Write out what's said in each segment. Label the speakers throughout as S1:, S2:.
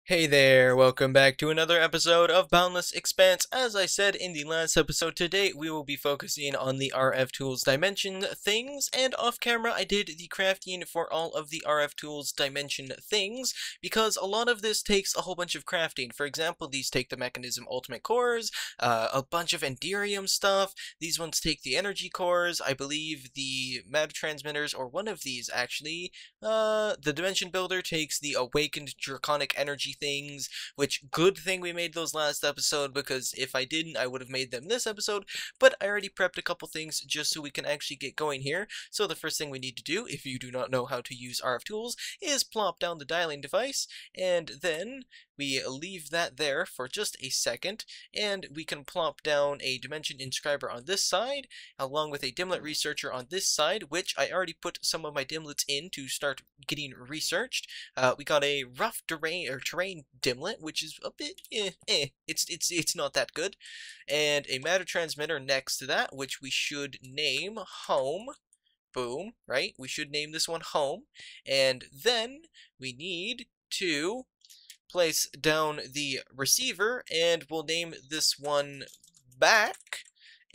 S1: Hey there, welcome back to another episode of Boundless Expanse. As I said in the last episode, today we will be focusing on the RF Tools dimension things, and off camera I did the crafting for all of the RF Tools dimension things, because a lot of this takes a whole bunch of crafting. For example, these take the mechanism ultimate cores, a bunch of enderium stuff. These ones take the energy cores, I believe the matter transmitters, or one of these actually. The dimension builder takes the awakened draconic energy things, which good thing we made those last episode, because if I didn't I would have made them this episode, but I already prepped a couple things just so we can actually get going here. So the first thing we need to do, if you do not know how to use RF tools, is plop down the dialing device, and then we leave that there for just a second, and we can plop down a dimension inscriber on this side, along with a dimlet researcher on this side, which I already put some of my dimlets in to start getting researched. We got a rough terrain dimlet, which is a bit it's not that good, and a matter transmitter next to that, which we should name home. Boom, right? We should name this one home, and then we need to place down the receiver, and we'll name this one back.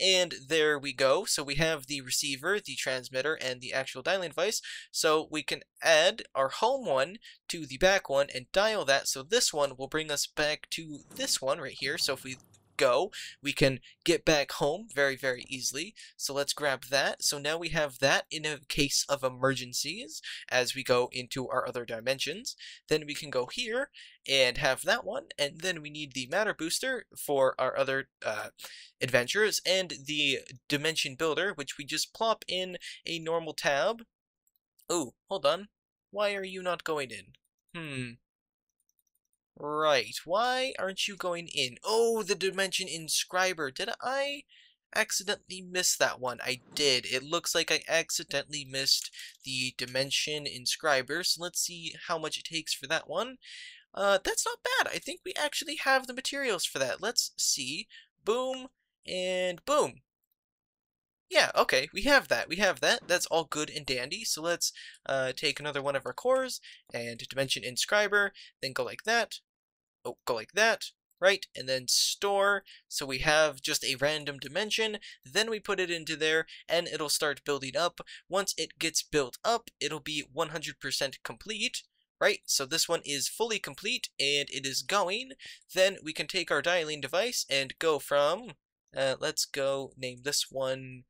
S1: And there we go. So we have the receiver, the transmitter, and the actual dialing device. So we can add our home one to the back one and dial that. So this one will bring us back to this one right here. So if we go, we can get back home very, very easily. So let's grab that. So now we have that in a case of emergencies as we go into our other dimensions. Then we can go here and have that one, and then we need the matter booster for our other adventures, and the dimension builder, which we just plop in a normal tab. Oh, hold on. Why are you not going in? Right, why aren't you going in? Oh, the dimension inscriber. Did I accidentally miss that one? I did. It looks like I accidentally missed the dimension inscriber, so let's see how much it takes for that one. That's not bad. I think we actually have the materials for that. Let's see. Boom, and boom. Yeah, okay, we have that. We have that. That's all good and dandy. So let's take another one of our cores and dimension inscriber, then go like that. Oh, go like that, right? And then store. So we have just a random dimension. Then we put it into there, and it'll start building up. Once it gets built up, it'll be 100% complete. Right, so this one is fully complete, and it is going. Then we can take our dialing device and go from, let's go name this one,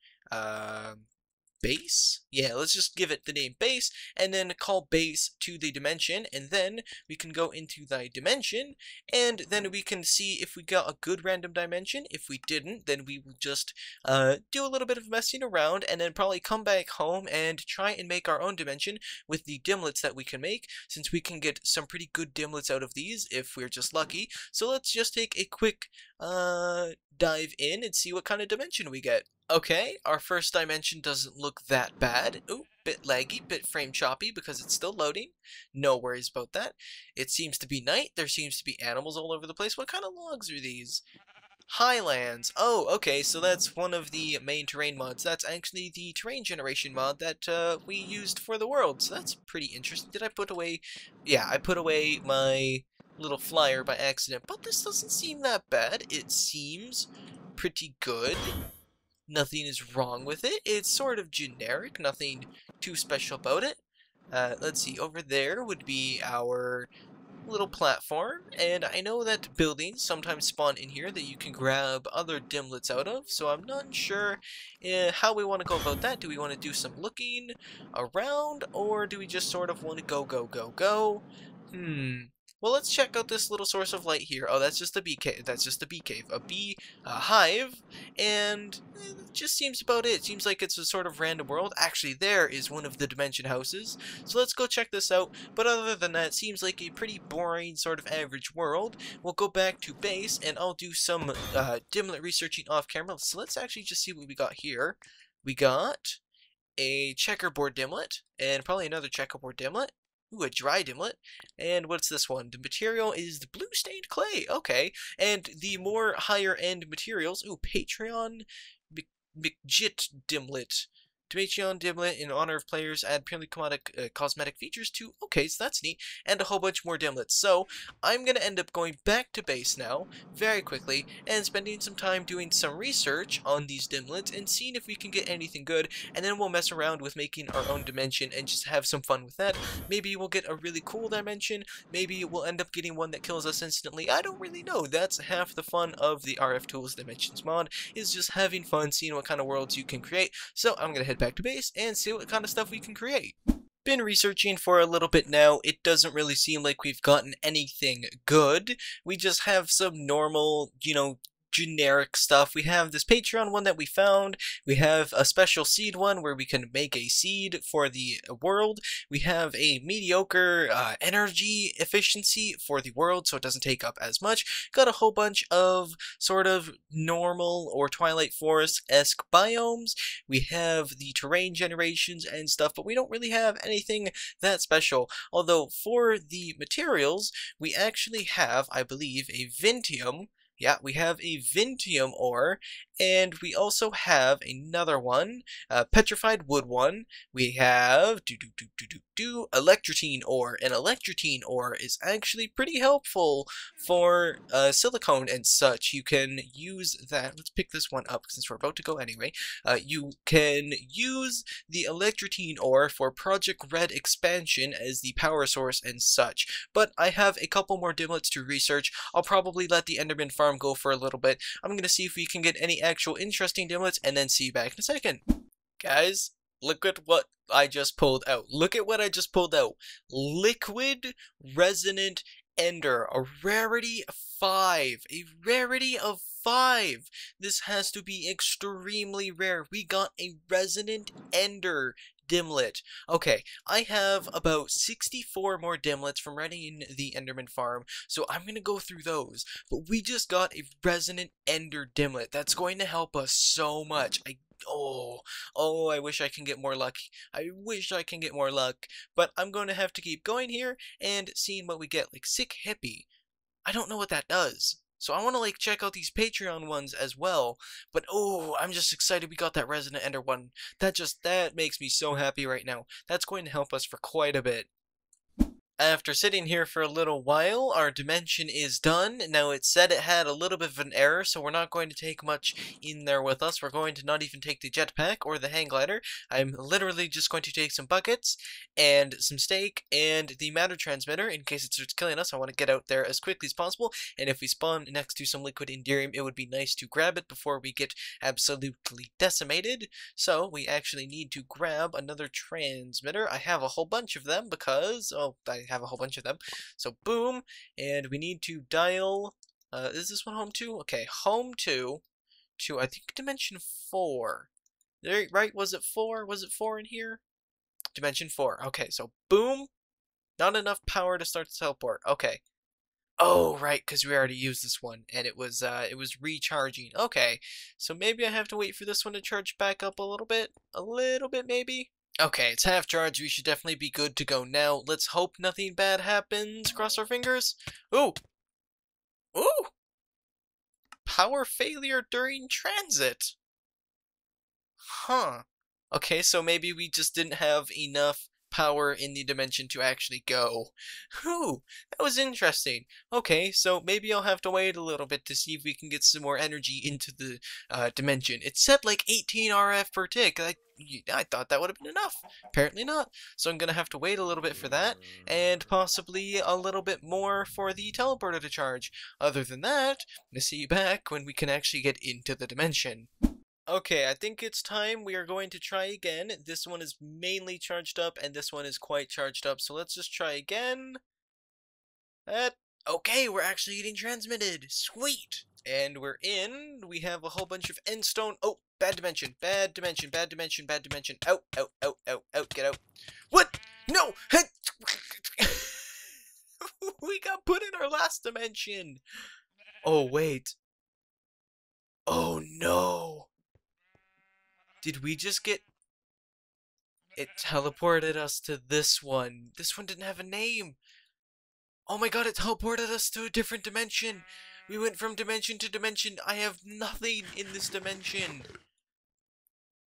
S1: base? Yeah, let's just give it the name base, and then call base to the dimension, and then we can go into the dimension, and then we can see if we got a good random dimension. If we didn't, then we will just do a little bit of messing around, and then probably come back home and try and make our own dimension with the dimlets that we can make, since we can get some pretty good dimlets out of these if we're just lucky. So let's just take a quick dive in and see what kind of dimension we get. Okay, our first dimension doesn't look that bad. Ooh, bit laggy, bit frame choppy because it's still loading. No worries about that. It seems to be night. There seems to be animals all over the place. What kind of logs are these? Highlands. Oh, okay, so that's one of the main terrain mods. That's actually the terrain generation mod that we used for the world, so that's pretty interesting. Did I put away... Yeah, I put away my little flyer by accident, but this doesn't seem that bad. It seems pretty good. Nothing is wrong with it. It's sort of generic, nothing too special about it. Let's see, over there would be our little platform, and I know that buildings sometimes spawn in here that you can grab other dimlets out of, so I'm not sure how we want to go about that. Do we want to do some looking around, or do we just sort of want to go? Well, let's check out this little source of light here. Oh, that's just a bee cave. That's just a bee cave. A bee hive, and it just seems about it. It seems like it's a sort of random world. Actually, there is one of the dimension houses. So let's go check this out. But other than that, it seems like a pretty boring sort of average world. We'll go back to base, and I'll do some dimlet researching off camera. So let's actually just see what we got here. We got a checkerboard dimlet, and probably another checkerboard dimlet. Ooh, a dry dimlet. And what's this one? The material is the blue stained clay. Okay. And the more higher end materials. Ooh, Patreon McJit dimlet. Mithion dimlet in honor of players, add purely cosmetic features to. Okay, so that's neat. And a whole bunch more dimlets. So I'm going to end up going back to base now very quickly and spending some time doing some research on these dimlets and seeing if we can get anything good, and then we'll mess around with making our own dimension and just have some fun with that. Maybe we'll get a really cool dimension, maybe we'll end up getting one that kills us instantly. I don't really know. That's half the fun of the RF Tools Dimensions mod, is just having fun, seeing what kind of worlds you can create. So I'm gonna head back to base and see what kind of stuff we can create. Been researching for a little bit now. It doesn't really seem like we've gotten anything good. We just have some normal, generic stuff. We have this Patreon one that we found. We have a special seed one where we can make a seed for the world. We have a mediocre energy efficiency for the world, so it doesn't take up as much. Got a whole bunch of sort of normal or Twilight Forest-esque biomes. We have the terrain generations and stuff, but we don't really have anything that special. Although for the materials, we actually have, I believe, a Vintium. Yeah, we have a Vintium ore, and we also have another one, petrified wood one. We have electrotine ore, and electrotine ore is actually pretty helpful for silicone and such. You can use that. Let's pick this one up since we're about to go anyway. You can use the electrotine ore for Project Red expansion as the power source and such. But I have a couple more dimlets to research. I'll probably let the Enderman farm go for a little bit. I'm gonna see if we can get any actual interesting dimlets and then see you back in a second. Guys, look at what I just pulled out. Look at what I just pulled out. Liquid Resonant Ender, a rarity of 5. A rarity of 5. This has to be extremely rare. We got a Resonant Ender dimlet. Okay, I have about 64 more dimlets from running the Enderman farm, so I'm gonna go through those. But we just got a Resonant Ender dimlet. That's going to help us so much. I wish I can get more luck. I wish I can get more luck. But I'm going to have to keep going here and seeing what we get. Like Sick Hippie. I don't know what that does. So I want to check out these Patreon ones as well. But I'm just excited we got that Resonant Ender one. That makes me so happy right now. That's going to help us for quite a bit. After sitting here for a little while, our dimension is done. Now it said it had a little bit of an error, so we're not going to take much in there with us. We're going to not even take the jetpack or the hang glider. I'm literally just going to take some buckets and some steak and the matter transmitter in case it starts killing us. I want to get out there as quickly as possible, and if we spawn next to some liquid Enderium, it would be nice to grab it before we get absolutely decimated. So we actually need to grab another transmitter. I have a whole bunch of them because, I have a whole bunch of them. So boom, and we need to dial, is this one home to? Okay, home to I think dimension 4. There, right? Was it 4? Was it 4 in here? Dimension 4. Okay, so boom. Not enough power to start the teleport. Okay. Oh, right, because we already used this one, and it was recharging. Okay, so maybe I have to wait for this one to charge back up a little bit maybe. Okay, it's half charged. We should definitely be good to go now. Let's hope nothing bad happens. Cross our fingers. Ooh! Ooh! Power failure during transit. Huh. Okay, so maybe we just didn't have enough power in the dimension to actually go. Whew, that was interesting. Okay, so maybe I'll have to wait a little bit to see if we can get some more energy into the dimension. It said like 18 RF per tick. I thought that would have been enough. Apparently not. So I'm going to have to wait a little bit for that, and possibly a little bit more for the teleporter to charge. Other than that, I'm going to see you back when we can actually get into the dimension. Okay, I think it's time. We are going to try again. This one is mainly charged up, and this one is quite charged up. So let's just try again. Okay, we're actually getting transmitted. Sweet! And we're in. We have a whole bunch of endstone. Oh, bad dimension. Bad dimension. Bad dimension. Bad dimension. Out, out, out, out, out. Get out. What? No! We got put in our last dimension. Oh, wait. Oh, no. Did we just get... It teleported us to this one. This one didn't have a name. Oh my god, it teleported us to a different dimension. We went from dimension to dimension. I have nothing in this dimension.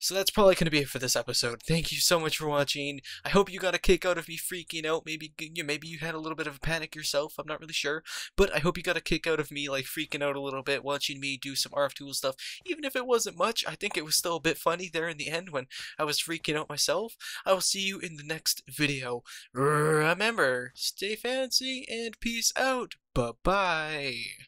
S1: So that's probably going to be it for this episode. Thank you so much for watching. I hope you got a kick out of me freaking out. Maybe you had a little bit of a panic yourself. I'm not really sure. But I hope you got a kick out of me like freaking out a little bit watching me do some RF Tool stuff. Even if it wasn't much, I think it was still a bit funny there in the end when I was freaking out myself. I will see you in the next video. Remember, stay fancy and peace out. Bye-bye.